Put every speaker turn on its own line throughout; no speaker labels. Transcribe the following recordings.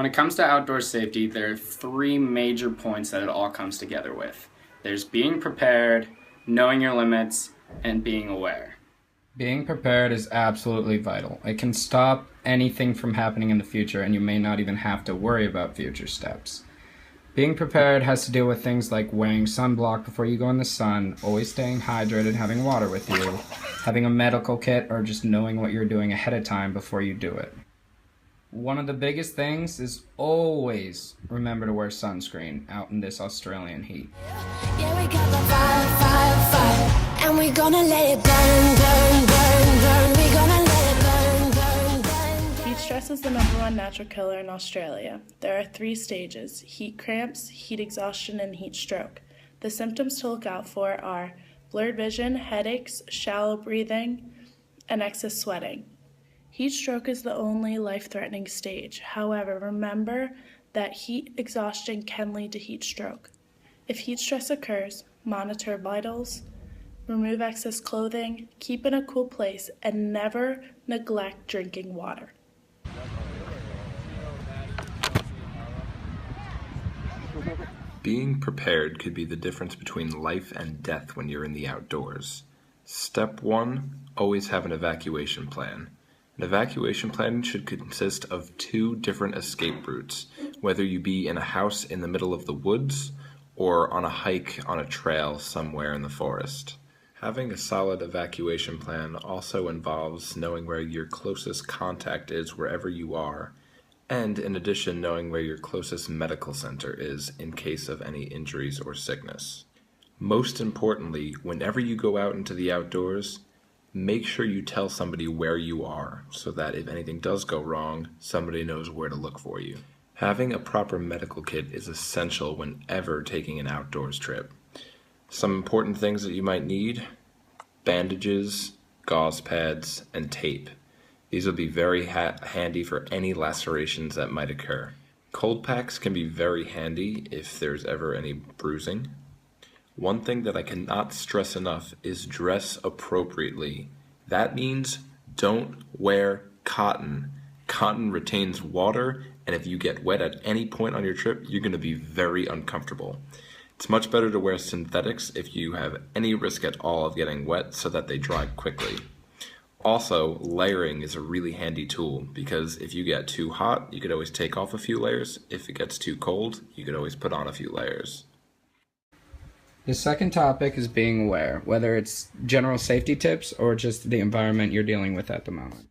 When it comes to outdoor safety, there are three major points that it all comes together with. There's being prepared, knowing your limits, and being aware.
Being prepared is absolutely vital. It can stop anything from happening in the future, and you may not even have to worry about future steps. Being prepared has to deal with things like wearing sunblock before you go in the sun, always staying hydrated, having water with you, having a medical kit, or just knowing what you're doing ahead of time before you do it. One of the biggest things is always remember to wear sunscreen out in this Australian heat.
Yeah, we got the fire, and we're gonna let it burn, burn, burn, burn. We're gonna let it burn, burn, burn.
Heat stress is the #1 natural killer in Australia. There are 3 stages: heat cramps, heat exhaustion, and heat stroke. The symptoms to look out for are blurred vision, headaches, shallow breathing, and excess sweating. Heat stroke is the only life-threatening stage. However, remember that heat exhaustion can lead to heat stroke. If heat stress occurs, monitor vitals, remove excess clothing, keep in a cool place, and never neglect drinking water.
Being prepared could be the difference between life and death when you're in the outdoors. Step 1, always have an evacuation plan. An evacuation plan should consist of 2 different escape routes, whether you be in a house in the middle of the woods or on a hike on a trail somewhere in the forest. Having a solid evacuation plan also involves knowing where your closest contact is wherever you are, and in addition knowing where your closest medical center is in case of any injuries or sickness. Most importantly, whenever you go out into the outdoors, make sure you tell somebody where you are so that if anything does go wrong, somebody knows where to look for you. Having a proper medical kit is essential whenever taking an outdoors trip. Some important things that you might need: bandages, gauze pads, and tape. These will be very handy for any lacerations that might occur. Cold packs can be very handy if there's ever any bruising. One thing that I cannot stress enough is dress appropriately. That means don't wear cotton. Cotton retains water, and if you get wet at any point on your trip, you're going to be very uncomfortable. It's much better to wear synthetics if you have any risk at all of getting wet so that they dry quickly. Also, layering is a really handy tool because if you get too hot, you could always take off a few layers. If it gets too cold, you could always put on a few layers.
The second topic is being aware, whether it's general safety tips or just the environment you're dealing with at the moment.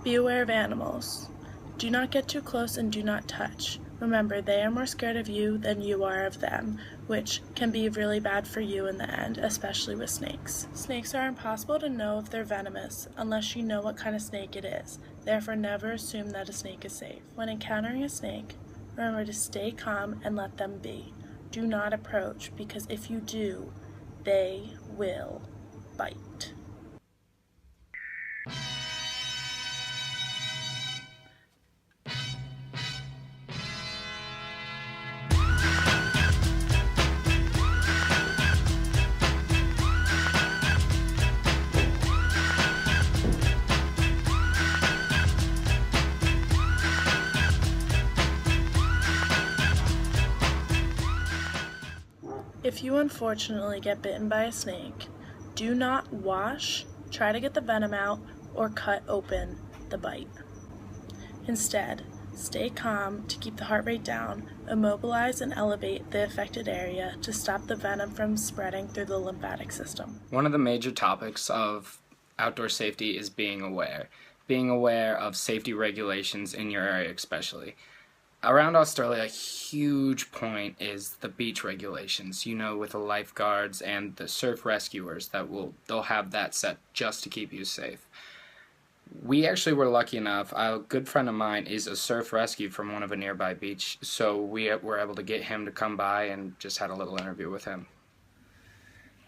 Be aware of animals. Do not get too close and do not touch. Remember, they are more scared of you than you are of them, which can be really bad for you in the end, especially with snakes. Snakes are impossible to know if they're venomous unless you know what kind of snake it is. Therefore, never assume that a snake is safe. When encountering a snake, remember to stay calm and let them be. Do not approach, because if you do, they will bite. If you unfortunately get bitten by a snake, do not wash, try to get the venom out, or cut open the bite. Instead, stay calm to keep the heart rate down, immobilize and elevate the affected area to stop the venom from spreading through the lymphatic system.
One of the major topics of outdoor safety is being aware. Being aware of safety regulations in your area especially. Around Australia, a huge point is the beach regulations, with the lifeguards and the surf rescuers they'll have that set just to keep you safe. We actually were lucky enough, a good friend of mine is a surf rescue from one of a nearby beach, so we were able to get him to come by and just had a little interview with him.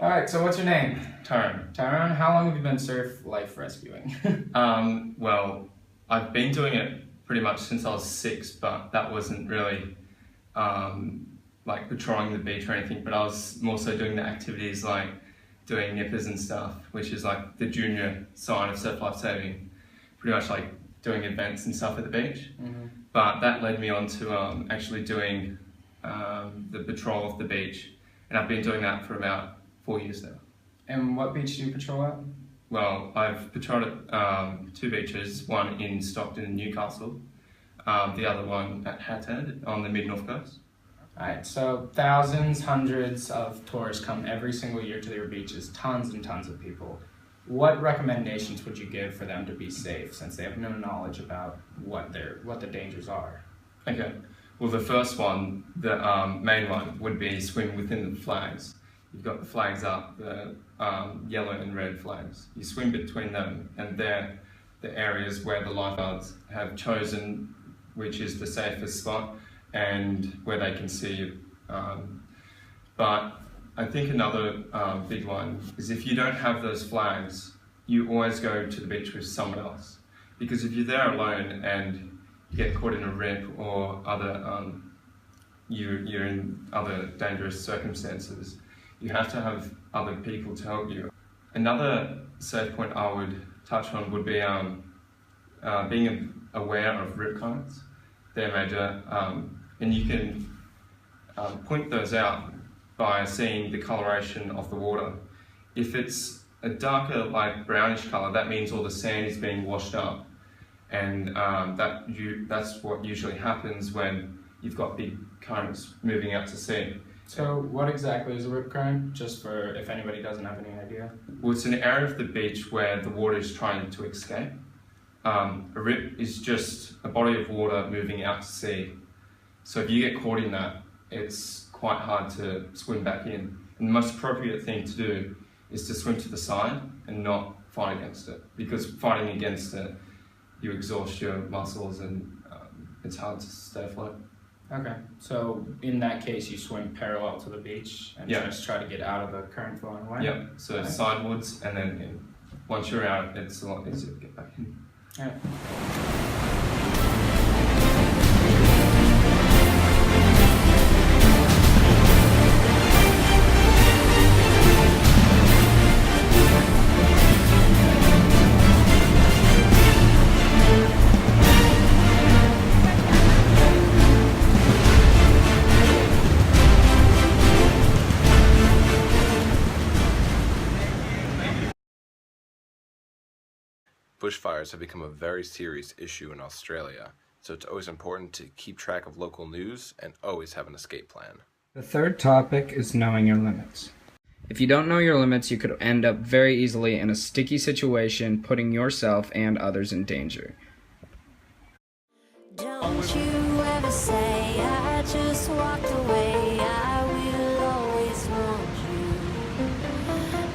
Alright, so what's your name?
Tyrone.
Tyrone, how long have you been surf life rescuing?
Well, I've been doing it pretty much since I was 6, but that wasn't really like patrolling the beach or anything, but I was more so doing the activities like doing nippers and stuff, which is like the junior side of surf life saving, pretty much like doing events and stuff at the beach. but that led me on to actually doing the patrol of the beach, and I've been doing that for about 4 years now.
And what beach do you patrol at?
Well, I've patrolled at 2 beaches, one in Stockton and Newcastle, the other one at Hatton on the mid-north coast.
Alright, so thousands, hundreds of tourists come every single year to your beaches, tons and tons of people. What recommendations would you give for them to be safe, since they have no knowledge about what the dangers are?
Okay, well the first one, the main one, would be swim within the flags. You've got the flags up, the yellow and red flags. You swim between them, and they're the areas where the lifeguards have chosen which is the safest spot and where they can see you. But I think another big one is if you don't have those flags, you always go to the beach with someone else. Because if you're there alone and you get caught in a rip or other, you're in other dangerous circumstances, you have to have other people to help you. Another safe point I would touch on would be being aware of rip currents. They're major, and you can point those out by seeing the coloration of the water. If it's a darker, like brownish color, that means all the sand is being washed up, and that's what usually happens when you've got big currents moving out to sea.
So what exactly is a rip current, just for if anybody doesn't have any idea?
Well, it's an area of the beach where the water is trying to escape. A rip is just a body of water moving out to sea. So if you get caught in that, it's quite hard to swim back in. And the most appropriate thing to do is to swim to the side and not fight against it. Because fighting against it, you exhaust your muscles and it's hard to stay afloat.
Okay, so in that case, you swim parallel to the beach and just try to get out of the current flowing way?
Yeah, so
Okay.
sidewards, and then in. Once you're out, it's a lot easier to get back in.
All right.
Bushfires have become a very serious issue in Australia, so it's always important to keep track of local news and always have an escape plan.
The third topic is knowing your limits. If you don't know your limits, you could end up very easily in a sticky situation, putting yourself and others in danger.
Don't you ever say I just walked away. I will always want you.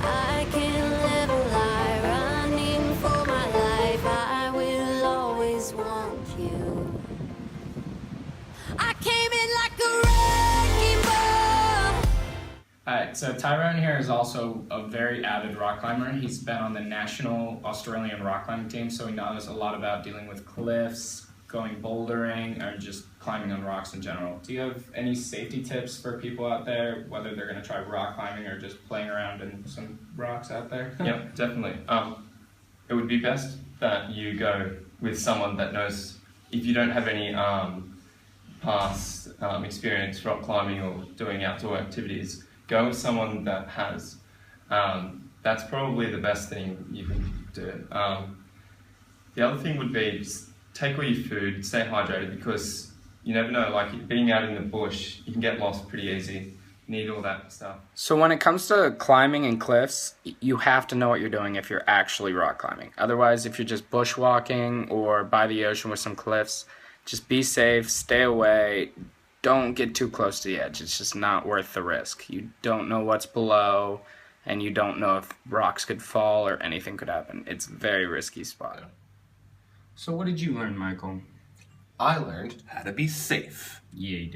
I can live a lie running for my life. I will always want you. I came in like a wrecking ball.
Alright, so Tyrone here is also a very avid rock climber. He's been on the national Australian rock climbing team, so he knows a lot about dealing with cliffs, going bouldering, or just climbing on rocks in general. Do you have any safety tips for people out there, whether they're going to try rock climbing or just playing around in some rocks out there?
Yeah, definitely. It would be best that you go with someone that knows. If you don't have any past experience rock climbing or doing outdoor activities, go with someone that has. That's probably the best thing you can do. The other thing would be just take all your food, stay hydrated, because you never know, like being out in the bush, you can get lost pretty easy. You need all that stuff.
So when it comes to climbing and cliffs, you have to know what you're doing if you're actually rock climbing. Otherwise, if you're just bushwalking or by the ocean with some cliffs, just be safe, stay away, don't get too close to the edge. It's just not worth the risk. You don't know what's below, and you don't know if rocks could fall or anything could happen. It's a very risky spot.
So what did you learn, Michael?
I learned how to be safe.
Yeah, you did.